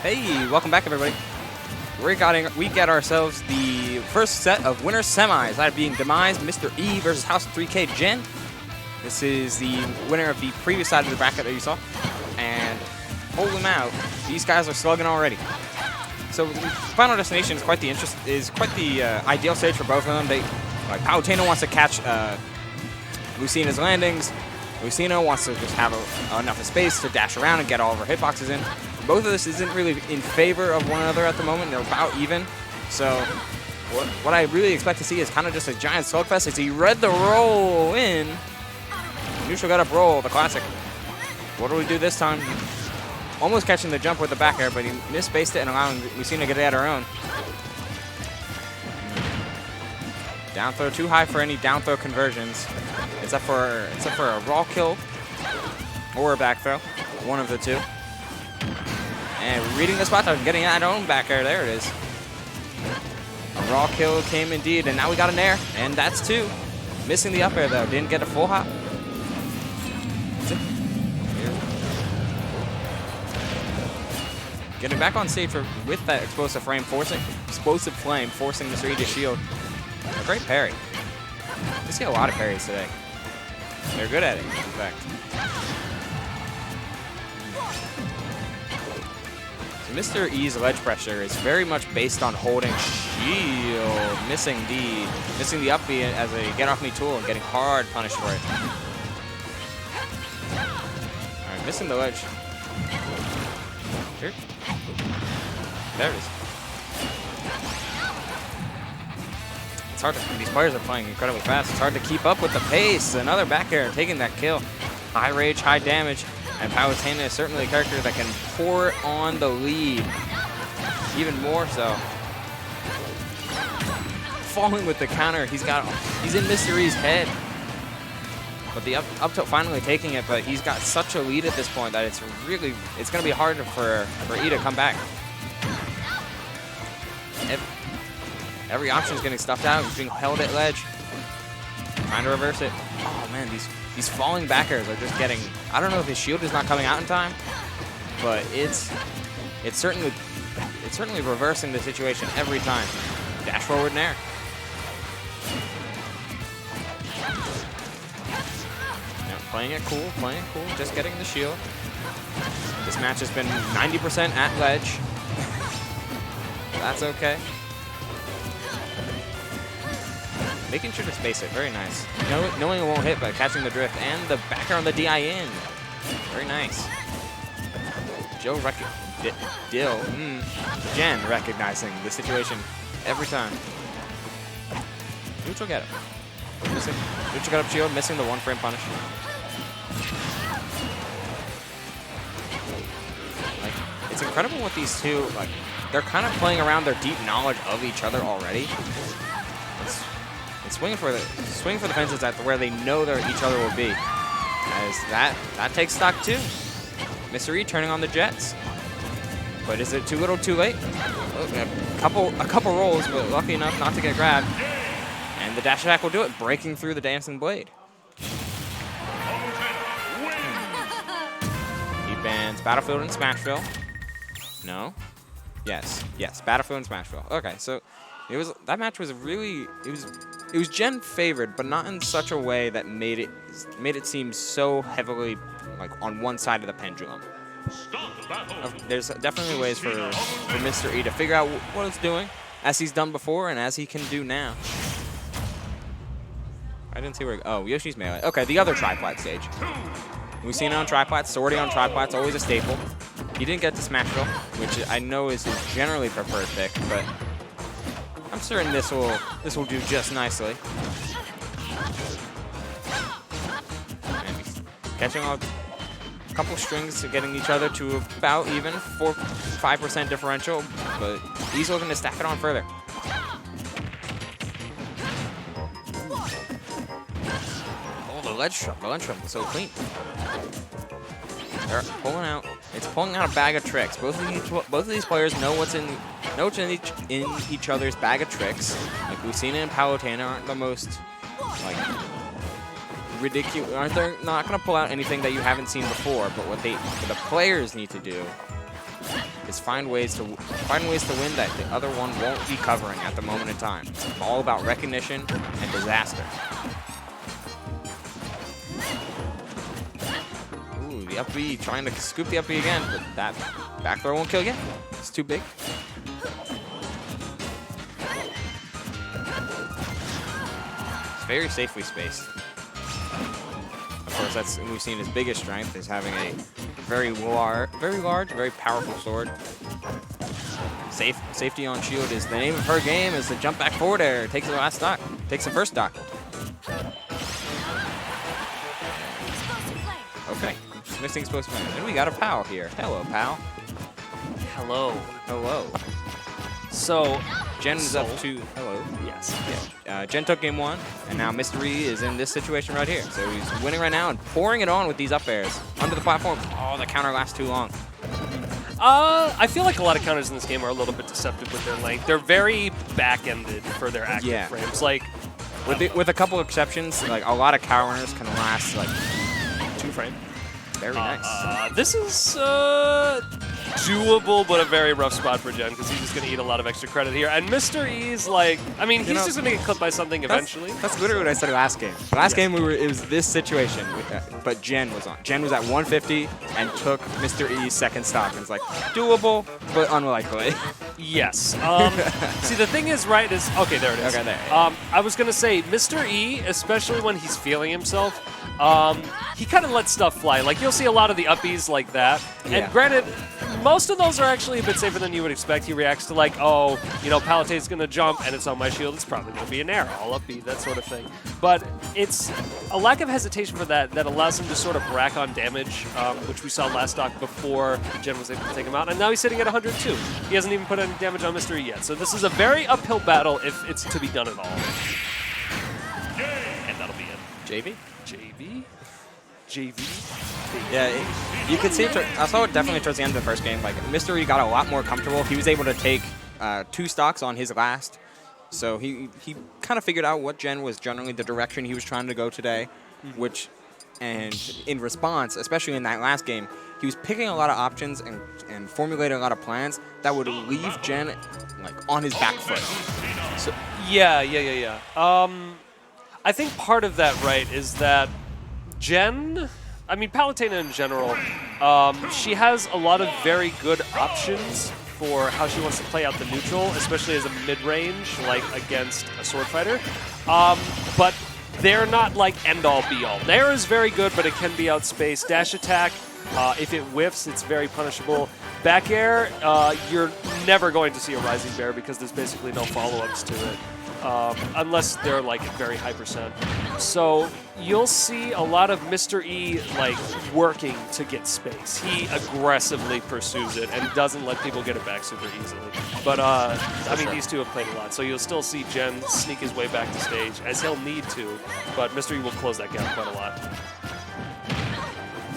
Hey, welcome back, everybody. We got ourselves the first set of winner semis, that being Demise, Mr. E versus House of 3K Jen. This is the winner of the previous side of the bracket that you saw. And holy mow, these guys are slugging already. So Final Destination is quite the ideal stage for both of them. Like Palutena wants to catch Lucina's landings. Lucina wants to just have enough space to dash around and get all of her hitboxes in. Both of this isn't really in favor of one another at the moment. They're about even. So what I really expect to see is kind of just a giant slugfest. As he read the roll in. Neutral got up roll, the classic. What do we do this time? Almost catching the jump with the back air, but he misspaced it and allowing Lucina to get it at her own. Down throw too high for any down throw conversions. It's up for a raw kill or a back throw. One of the two. And reading the spot and getting that own back air. There it is. A raw kill came indeed, and now we got an air, and that's two. Missing the up air though. Didn't get a full hop. That's it. Getting back on stage with that explosive flame, forcing Mr. E to shield. A great parry. We see a lot of parries today. They're good at it, in fact. So Mr. E's ledge pressure is very much based on holding shield, missing the up B as a get off me tool and getting hard punished for it. All right, missing the ledge. Here. There it is. It's hard to, these players are playing incredibly fast. It's hard to keep up with the pace. Another back air taking that kill. High rage, high damage. And Palutena is certainly a character that can pour on the lead. Even more so. Falling with the counter. He's in Mr. E's head. But the up tilt finally taking it, but he's got such a lead at this point that it's going to be hard for E to come back. Every option is getting stuffed out. He's being held at ledge. Trying to reverse it. Oh man, these falling back airs are just getting. I don't know if his shield is not coming out in time, but it's certainly reversing the situation every time. Dash forward and air. Yeah, playing it cool, just getting the shield. This match has been 90% at ledge. That's okay. Making sure to space it, very nice. Knowing it won't hit, but catching the drift and the backer on the DI in. Very nice. Jen recognizing the situation every time. Neutral get it. Missing. Neutral got up shield, missing the 1 frame punish. Like, it's incredible what these two, like, they're kind of playing around their deep knowledge of each other already. Swinging for the fences at where they know each other will be. As that takes stock too. Mr. E turning on the jets. But is it too little too late? Oh, a couple rolls, but lucky enough not to get grabbed. And the dash attack will do it, breaking through the dancing blade. He bans Battlefield and Smashville. No. Yes, Battlefield and Smashville. Okay, so that match was really it was Jen favored, but not in such a way that made it seem so heavily like on one side of the pendulum. There's definitely ways for Mr. E to figure out what it's doing, as he's done before and as he can do now. I didn't see where. Oh, Yoshi's melee. Okay, the other triplat stage. Lucina on triplats, Swordy on triplats, always a staple. He didn't get to Smashville, which I know is his generally preferred pick, but I'm certain this will do just nicely. And he's catching a couple strings to getting each other to about even 5% differential, but he's looking to stack it on further. Oh, the ledge trump was so clean. They're pulling out. It's pulling out a bag of tricks. Both of these players know what's in each other's bag of tricks. Like Lucina and Palutena aren't the most like ridiculous. They're not going to pull out anything that you haven't seen before. But what the players need to do is find ways to win that the other one won't be covering at the moment in time. It's all about recognition and disaster. Ooh, the up B trying to scoop the up B again, but that back throw won't kill again. It's too big. It's very safely spaced. Of course, that's Lucina's biggest strength, is having a very large, very powerful sword. Safety on shield is the name of her game, is the jump back forward air. Takes the last stock, takes the first stock. Okay, missing explosive flame. And we got a pal here. Hello, pal. Hello. Hello. So, Jen's up to, hello. Yes. Yeah. Jen took game 1, and now Mr. E is in this situation right here. So he's winning right now and pouring it on with these up airs. Under the platform. Oh, the counter lasts too long. I feel like a lot of counters in this game are a little bit deceptive with their length. They're very back-ended for their active frames. Like, with a couple exceptions, like a lot of counters can last like 2 frames. Very nice. This is doable, but a very rough spot for Jen, because he's just going to eat a lot of extra credit here. And Mr. E's like, I mean, he's just going to get clipped by something eventually. That's literally what I said last game. Last game it was this situation, but Jen was on. Jen was at 150 and took Mr. E's second stock. And it's like doable, but unlikely. Yes. See, the thing is, right, is okay. There it is. Okay, there. Yeah. I was going to say, Mr. E, especially when he's feeling himself, he kind of lets stuff fly. Like, you'll see a lot of the uppies like that. Yeah. And granted, most of those are actually a bit safer than you would expect. He reacts to like, oh, you know, Palutena's going to jump and it's on my shield. It's probably going to be an arrow. I'll up B, that sort of thing. But it's a lack of hesitation for that allows him to sort of rack on damage, which we saw last stock before Jen was able to take him out. And now he's sitting at 102. He hasn't even put any damage on Mr. E yet. So this is a very uphill battle if it's to be done at all. And that'll be it. JV? JV? JV? Yeah, you could see it. I saw it definitely towards the end of the first game. Like, Mr. E got a lot more comfortable. He was able to take 2 stocks on his last. So he kind of figured out what Jen was generally the direction he was trying to go today, and in response, especially in that last game, he was picking a lot of options and formulating a lot of plans that would leave Jen like on his back foot. So yeah. I think part of that, right, is that Jen, I mean, Palutena in general, she has a lot of very good options for how she wants to play out the neutral, especially as a mid-range, like against a sword fighter. But they're not like end-all, be-all. Nair is very good, but it can be outspaced. Dash attack, if it whiffs, it's very punishable. Back air, you're never going to see a Rising Bear because there's basically no follow-ups to it. Unless they're like very high percent. So you'll see a lot of Mr. E like working to get space. He aggressively pursues it and doesn't let people get it back super easily. But I mean, these two have played a lot, so you'll still see Jen sneak his way back to stage, as he'll need to, but Mr. E will close that gap quite a lot.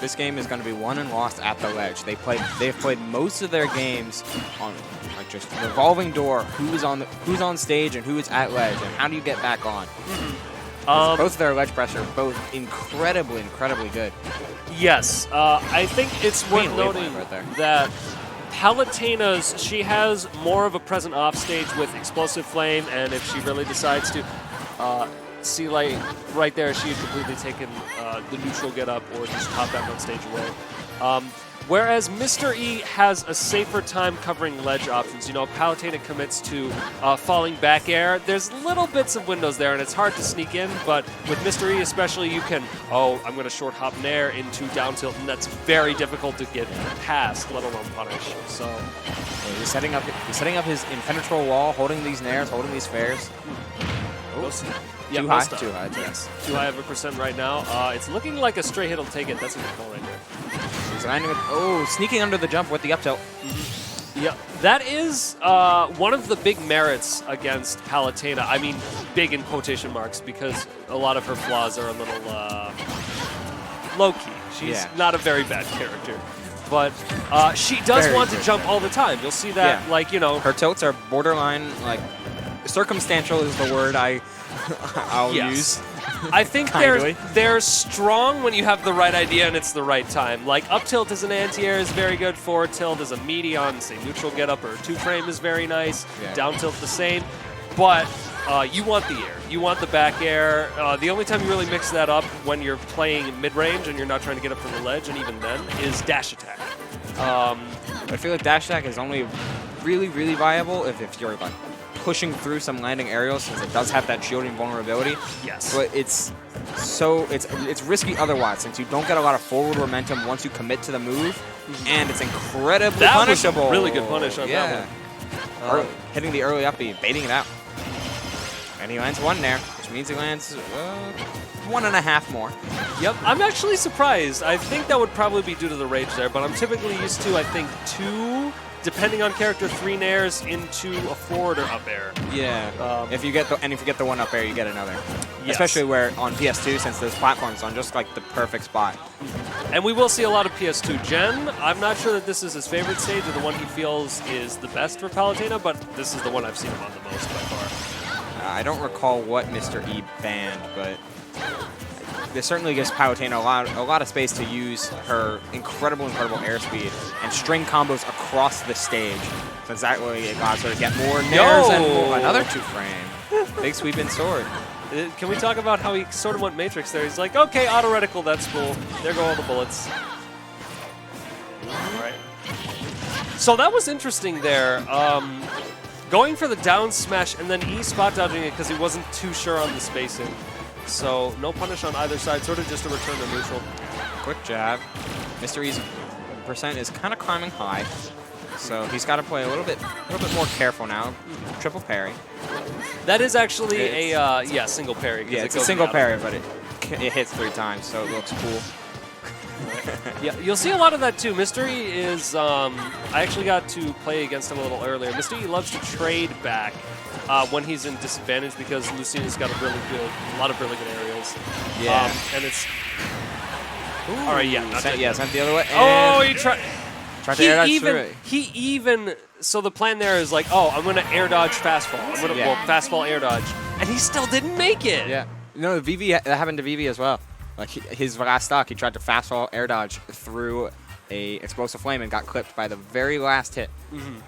This game is going to be won and lost at the ledge. They've played most of their games on like just revolving door. Who's on stage and who is at ledge, and how do you get back on? Both of their ledge pressure, both incredibly good. Yes, I think it's worth noting that Palutena's, she has more of a present off stage with Explosive Flame, and if she really decides to see, like, right there, she had completely taken the neutral get up or just hop back on stage away. Whereas Mr. E has a safer time covering ledge options. You know, Palutena commits to falling back air. There's little bits of windows there, and it's hard to sneak in, but with Mr. E especially, you can, I'm going to short hop Nair into down tilt, and that's very difficult to get past, let alone punish. So he's setting up his impenetrable wall, holding these Nairs, holding these fares. Yeah, too high, yes. Too high of a percent right now. It's looking like a straight hit will take it. That's a good call right there. He's landing sneaking under the jump with the up tilt. Yeah, that is one of the big merits against Palutena. I mean, big in quotation marks, because a lot of her flaws are a little low-key. She's not a very bad character. But she does want to jump all the time. You'll see that, like, you know. Her tilts are borderline, like, circumstantial is the word I'll use. I think Kindly. they're strong when you have the right idea and it's the right time. Like up tilt as an anti-air is very good. Forward tilt as a medium, say neutral get up or two frame is very nice. Yeah. Down tilt the same. But you want the air. You want the back air. The only time you really mix that up when you're playing mid-range and you're not trying to get up from the ledge, and even then, is dash attack. I feel like dash attack is only really, really viable if you're like pushing through some landing aerials, since it does have that shielding vulnerability. Yes. But it's risky otherwise, since you don't get a lot of forward momentum once you commit to the move, and it's incredibly punishable. Was a really good punish on that one. Hitting the early up B, baiting it out. And he lands one there, which means he lands 1.5 more. Yep, I'm actually surprised. I think that would probably be due to the rage there, but I'm typically used to, I think, 2, depending on character, 3 nairs into a forward or up air. Yeah. If you get the one up air, you get another. Yes. Especially where on PS2, since those platforms on just like the perfect spot. And we will see a lot of PS2 Gen. I'm not sure that this is his favorite stage or the one he feels is the best for Palutena, but this is the one I've seen him on the most by far. I don't recall what Mr. E banned, but this certainly gives Palutena a lot of space to use her incredible airspeed and string combos across the stage. Since that way it allows her to get more nairs and more, another 2-frame. Big sweeping sword. Can we talk about how he sort of went Matrix there? He's like, okay, auto reticle, that's cool. There go all the bullets. All right. So that was interesting there. Going for the down smash and then E spot dodging it because he wasn't too sure on the spacing. So no punish on either side, sort of just a return to neutral. Quick jab. Mr. E's percent is kind of climbing high, so he's got to play a little bit more careful now. Triple parry. That is actually a single parry. Yeah, it's a single parry, but it hits 3 times, so it looks cool. Yeah, you'll see a lot of that too. Mr. E is, I actually got to play against him a little earlier. Mr. E loves to trade back when he's in disadvantage because Lucina's got a lot of really good aerials. Yeah. And it's... All right, yeah. Sent the other way. Oh, he tried to air dodge through it. He even... So the plan there is like, oh, I'm going to air dodge fastball. I'm going to, well, fastball air dodge. And he still didn't make it. Yeah. No, VV, that happened to VV as well. Like his last stock, he tried to fastball air dodge through a explosive flame and got clipped by the very last hit. Mm-hmm.